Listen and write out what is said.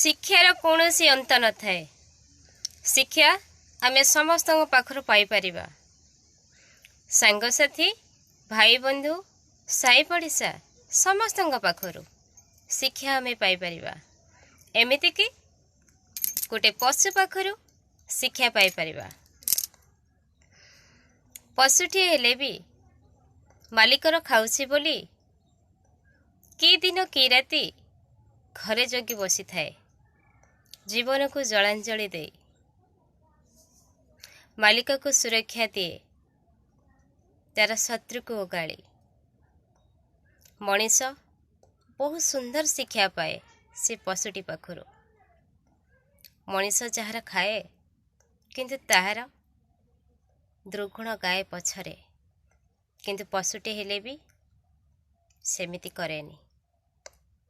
शिक्षार कौनसी अंत न थाए। शिक्षा आमे समस्त पाखर पाइपर। सांगसाथी भाई बंधु साई पड़िशा समस्त पाखर शिक्षा आमे पाइपर। एमिति कि गोटे पशु पाखर शिक्षा पाइपर। पशुटी हेले भी मालिकर खाऊछि बोली कि दिन कि राति घरे जगी बसी थाए, जीवन को जलांजलि दे मालिक को सुरक्षा दिए, तार शत्रु को ओगाड़ी। मनीष बहुत सुंदर शिक्षा पाए से पशुटी पाखर। मनीष जार खाए किंतु ताहार दुर्गुण गाए पछरे, किंतु पशुटी हेले भी सेमिति करेनी।